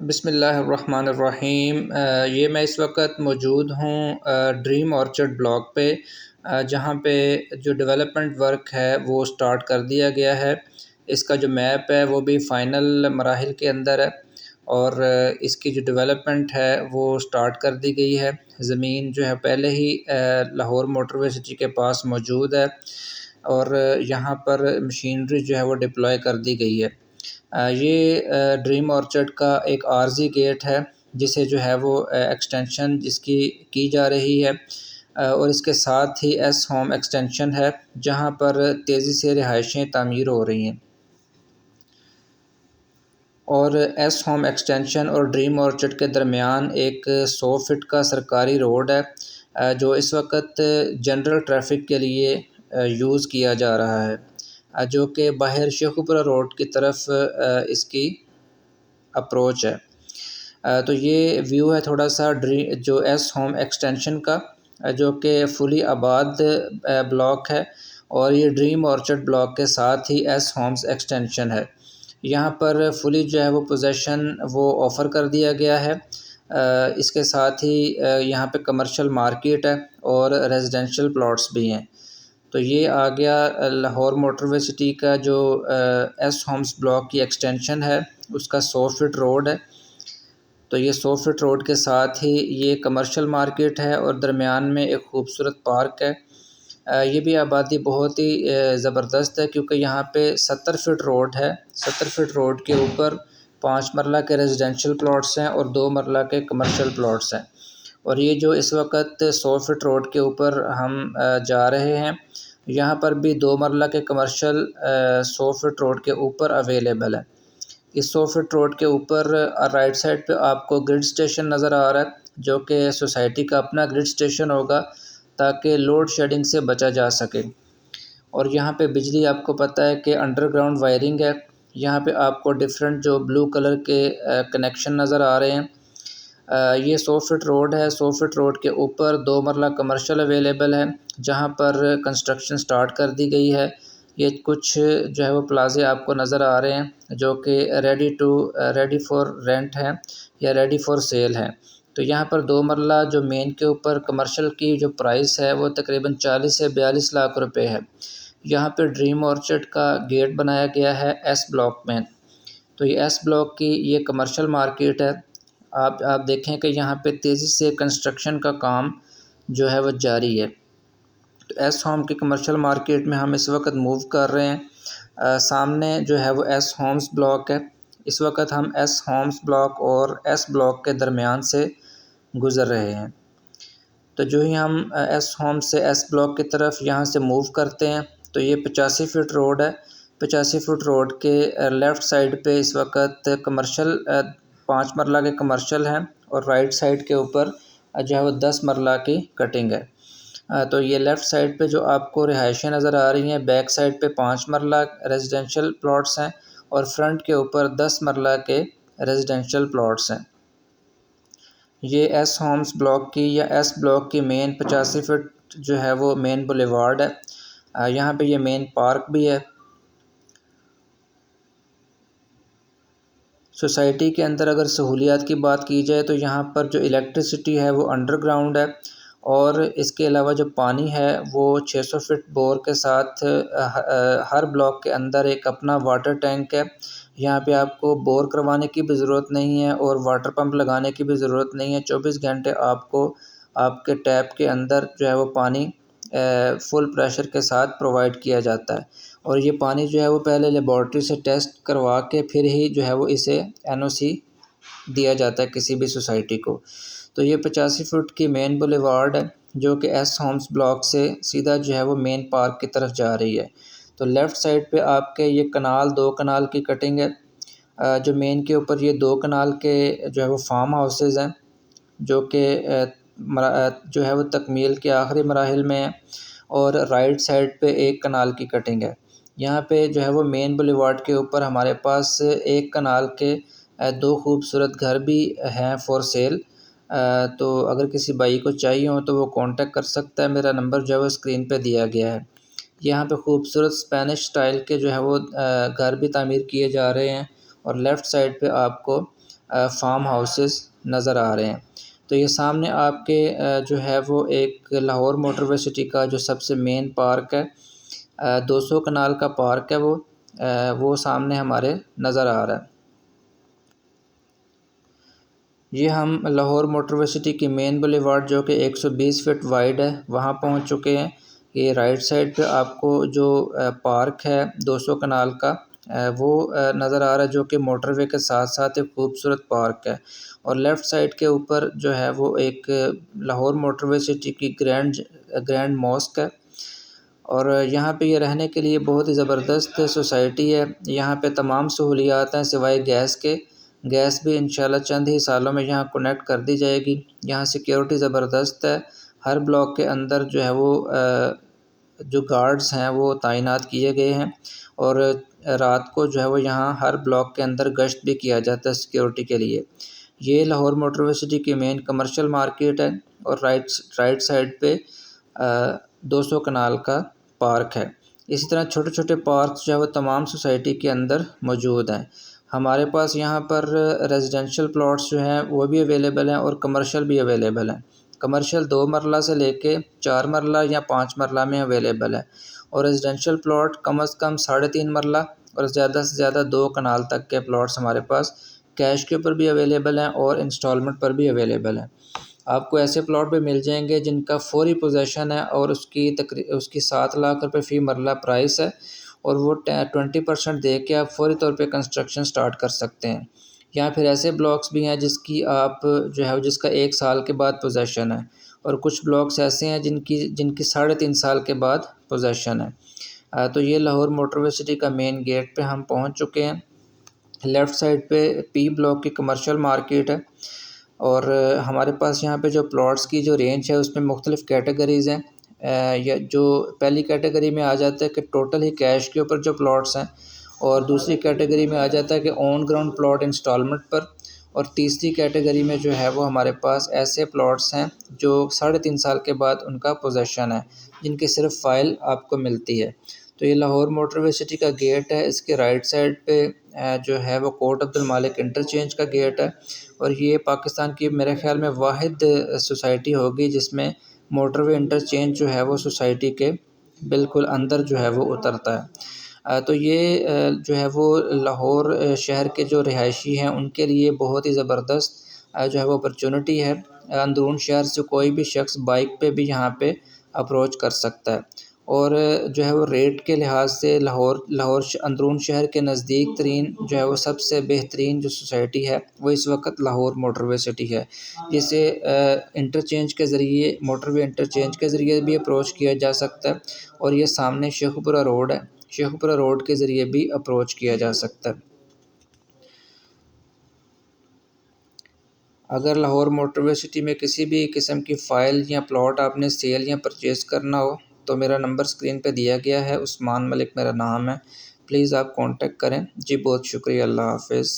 बिस्मिल्लाहिर्रहमानिर्रहीम। ये मैं इस वक्त मौजूद हूँ ड्रीम ऑर्चर्ड ब्लॉक पे, जहाँ पे जो डेवलपमेंट वर्क है वो स्टार्ट कर दिया गया है। इसका जो मैप है वो भी फ़ाइनल मराहिल के अंदर है और इसकी जो डेवलपमेंट है वो स्टार्ट कर दी गई है। ज़मीन जो है पहले ही लाहौर मोटरवे सिटी के पास मौजूद है और यहाँ पर मशीनरी जो है वो डिप्लॉय कर दी गई है। ये ड्रीम ऑर्चर्ड का एक आर्ज़ी गेट है जिसे जो है वो एक्सटेंशन जिसकी की जा रही है, और इसके साथ ही एस होम एक्सटेंशन है जहाँ पर तेज़ी से रिहाइशें तामीर हो रही हैं। और एस होम एक्सटेंशन और ड्रीम ऑर्चर्ड के दरमियान एक 100 फीट का सरकारी रोड है जो इस वक्त जनरल ट्रैफिक के लिए यूज़ किया जा रहा है, जो कि बाहर शेखुपुरा रोड की तरफ इसकी अप्रोच है। तो ये व्यू है थोड़ा सा जो एस होम एक्सटेंशन का, जो कि फुली आबाद ब्लॉक है और ये ड्रीम ऑर्चर्ड ब्लॉक के साथ ही एस होम्स एक्सटेंशन है। यहाँ पर फुली जो है वो पोजेसन वो ऑफ़र कर दिया गया है। इसके साथ ही यहाँ पे कमर्शियल मार्केट है और रेजिडेंशियल प्लॉट्स भी हैं। तो ये आ गया लाहौर मोटरवे सिटी का जो एस होम्स ब्लॉक की एक्सटेंशन है, उसका 100 फीट रोड है। तो ये 100 फीट रोड के साथ ही ये कमर्शियल मार्केट है और दरमियान में एक खूबसूरत पार्क है। ये भी आबादी बहुत ही ज़बरदस्त है क्योंकि यहाँ पे 70 फीट रोड है। 70 फीट रोड के ऊपर 5 मरला के रेजिडेंशियल प्लॉट्स हैं और 2 मरला के कमर्शियल प्लॉट्स हैं। और ये जो इस वक्त 100 फीट रोड के ऊपर हम जा रहे हैं, यहाँ पर भी 2 मरला के कमर्शियल 100 फीट रोड के ऊपर अवेलेबल है। इस 100 फीट रोड के ऊपर राइट साइड पे आपको ग्रिड स्टेशन नज़र आ रहा है, जो कि सोसाइटी का अपना ग्रिड स्टेशन होगा ताकि लोड शेडिंग से बचा जा सके। और यहाँ पे बिजली आपको पता है कि अंडरग्राउंड वायरिंग है। यहाँ पे आपको डिफरेंट जो ब्लू कलर के कनेक्शन नज़र आ रहे हैं। ये 100 फीट रोड है। 100 फीट रोड के ऊपर 2 मरला कमर्शियल अवेलेबल है जहाँ पर कंस्ट्रक्शन स्टार्ट कर दी गई है। ये कुछ जो है वो प्लाजे आपको नज़र आ रहे हैं जो कि रेडी फॉर रेंट हैं या रेडी फॉर सेल हैं। तो यहाँ पर 2 मरला जो मेन के ऊपर कमर्शियल की जो प्राइस है वो तकरीबन 40 से 42 लाख रुपए है। यहाँ पे ड्रीम ऑर्चर्ड का गेट बनाया गया है एस ब्लॉक में। तो ये एस ब्लॉक की ये कमर्शियल मार्केट है। आप देखें कि यहाँ पे तेज़ी से कंस्ट्रक्शन का काम जो है वो जारी है। तो एस होम की कमर्शियल मार्केट में हम इस वक्त मूव कर रहे हैं। सामने जो है वो एस होम्स ब्लॉक है। इस वक्त हम एस होम्स ब्लॉक और एस ब्लॉक के दरमियान से गुज़र रहे हैं। तो जो ही हम एस होम से एस ब्लॉक की तरफ यहाँ से मूव करते हैं तो ये 85 फीट रोड है। 85 फीट रोड के लेफ़्ट साइड पे इस वक्त कमर्शियल 5 मरला के कमर्शियल हैं और राइट साइड के ऊपर जो है वो 10 मरला की कटिंग है। तो ये लेफ़्ट साइड पे जो आपको रिहाइशें नज़र आ रही हैं, बैक साइड पे 5 मरला रेजिडेंशियल प्लॉट्स हैं और फ्रंट के ऊपर 10 मरला के रेजिडेंशियल प्लॉट्स हैं। ये एस होम्स ब्लॉक की या एस ब्लॉक की मेन 85 फीट जो है वो मेन बुलेवार्ड है। यहाँ पे ये मेन पार्क भी है। सोसाइटी के अंदर अगर सहूलियात की बात की जाए तो यहाँ पर जो इलेक्ट्रिसिटी है वो अंडरग्राउंड है और इसके अलावा जो पानी है वो 600 फीट बोर के साथ हर ब्लॉक के अंदर एक अपना वाटर टैंक है। यहाँ पे आपको बोर करवाने की भी ज़रूरत नहीं है और वाटर पंप लगाने की भी ज़रूरत नहीं है। 24 घंटे आपको आपके टैप के अंदर जो है वो पानी फुल प्रेशर के साथ प्रोवाइड किया जाता है और ये पानी जो है वो पहले लेबॉर्ट्री से टेस्ट करवा के फिर ही जो है वो इसे एनओसी दिया जाता है किसी भी सोसाइटी को। तो ये 85 फुट की मेन बुलेवार्ड है जो कि एस होम्स ब्लॉक से सीधा जो है वो मेन पार्क की तरफ जा रही है। तो लेफ़्ट साइड पे आपके ये कनाल 2 कनाल की कटिंग है। जो मेन के ऊपर ये 2 कनाल के जो है वो फार्म हाउसेज़ हैं जो कि जो है वो तकमील के आखिरी मराहिल में है और राइट साइड पे 1 कनाल की कटिंग है। यहाँ पे जो है वो मेन बुलेवार्ड के ऊपर हमारे पास 1 कनाल के 2 खूबसूरत घर भी हैं फॉर सेल। तो अगर किसी भाई को चाहिए हो तो वो कांटेक्ट कर सकता है। मेरा नंबर जो है वो स्क्रीन पे दिया गया है। यहाँ पे खूबसूरत स्पेनिश स्टाइल के जो है वो घर भी तामीर किए जा रहे हैं और लेफ़्ट साइड पे आपको फार्म हाउसेस नज़र आ रहे हैं। तो ये सामने आपके जो है वो एक लाहौर मोटरवे सिटी का जो सबसे मेन पार्क है, 200 कनाल का पार्क है वो सामने हमारे नज़र आ रहा है। ये हम लाहौर मोटरवे सिटी की मेन बुलेवार्ड जो कि 120 फीट वाइड है वहाँ पहुँच चुके हैं। ये राइट साइड पे आपको जो पार्क है 200 कनाल का वो नज़र आ रहा है, जो कि मोटरवे के साथ साथ एक खूबसूरत पार्क है। और लेफ़्ट साइड के ऊपर जो है वो एक लाहौर मोटरवे सिटी की ग्रैंड मॉस्क है। और यहाँ पे ये रहने के लिए बहुत ही ज़बरदस्त सोसाइटी है। यहाँ पे तमाम सहूलियात हैं सिवाय गैस के। गैस भी इंशाल्लाह चंद ही सालों में यहाँ कनेक्ट कर दी जाएगी। यहाँ सिक्योरिटी ज़बरदस्त है। हर ब्लॉक के अंदर जो है वो जो गार्ड्स हैं वो तैनात किए गए हैं, और रात को जो है वो यहाँ हर ब्लॉक के अंदर गश्त भी किया जाता है सिक्योरिटी के लिए। ये लाहौर मोटरवे सिटी की मेन कमर्शियल मार्केट है, और राइट साइड पे 200 कनाल का पार्क है। इसी तरह छोटे छोटे पार्क जो है वो तमाम सोसाइटी के अंदर मौजूद हैं। हमारे पास यहाँ पर रेजिडेंशियल प्लॉट्स जो हैं वो भी अवेलेबल हैं और कमर्शियल भी अवेलेबल हैं। कमर्शियल 2 मरला से लेके 4 मरला या 5 मरला में अवेलेबल है, और रेजिडेंशियल प्लॉट कम से कम 3.5 मरला और ज़्यादा से ज़्यादा 2 कनाल तक के प्लॉट्स हमारे पास कैश के ऊपर भी अवेलेबल हैं और इंस्टॉलमेंट पर भी अवेलेबल हैं। आपको ऐसे प्लॉट भी मिल जाएंगे जिनका फौरी पोजेसन है और उसकी 7 लाख रुपए फ़ी मरला प्राइस है, और वो 20% दे के आप फौरी तौर पे कंस्ट्रक्शन स्टार्ट कर सकते हैं। या फिर ऐसे ब्लॉक्स भी हैं जिसकी आप जो है जिसका 1 साल के बाद पोजेसन है, और कुछ ब्लॉक्स ऐसे हैं जिनकी जिनकी 3.5 साल के बाद पोजेसन है। तो ये लाहौर मोटरवे सिटी का मेन गेट पे हम पहुंच चुके हैं। लेफ़्ट साइड पे पी ब्लॉक की कमर्शियल मार्केट है, और हमारे पास यहाँ पे जो प्लॉट्स की जो रेंज है उसमें मुख्तलिफ़ कैटेगरीज़ हैं। या जो पहली कैटेगरी में आ जाता है कि टोटल ही कैश के ऊपर जो प्लॉट्स हैं, और दूसरी कैटेगरी में आ जाता है कि ऑन ग्राउंड प्लॉट इंस्टॉलमेंट पर, और तीसरी कैटेगरी में जो है वो हमारे पास ऐसे प्लॉट्स हैं जो 3.5 साल के बाद उनका पोजेसन है, जिनकी सिर्फ फ़ाइल आपको मिलती है। तो ये लाहौर मोटरवे सिटी का गेट है। इसके राइट साइड पे जो है वो कोट अब्दुल मालिक इंटरचेंज का गेट है, और ये पाकिस्तान की मेरे ख़्याल में वाहिद सोसाइटी होगी जिसमें मोटरवे इंटरचेंज जो है वो सोसाइटी के बिल्कुल अंदर जो है वो उतरता है। तो ये जो है वो लाहौर शहर के जो रिहायशी हैं उनके लिए बहुत ही ज़बरदस्त जो है वो अपॉर्चुनिटी है। अंदरून शहर से कोई भी शख्स बाइक पे भी यहाँ पे अप्रोच कर सकता है, और जो है वो रेट के लिहाज से लाहौर अंदरून शहर के नज़दीक तरीन जो है वो सबसे बेहतरीन जो सोसाइटी है वो इस वक्त लाहौर मोटरवे सिटी है, जिसे इंटरचेंज के ज़रिए मोटरवे इंटरचेंज के ज़रिए भी अप्रोच किया जा सकता है, और ये सामने शेखुपुरा रोड है, शेखुपुरा रोड के ज़रिए भी अप्रोच किया जा सकता है। अगर लाहौर मोटरवे सिटी में किसी भी किस्म की फ़ाइल या प्लॉट आपने सेल या परचेज़ करना हो तो मेरा नंबर स्क्रीन पे दिया गया है, उस्मान मलिक मेरा नाम है। प्लीज़ आप कांटेक्ट करें। जी बहुत शुक्रिया। अल्लाह हाफ़िज़।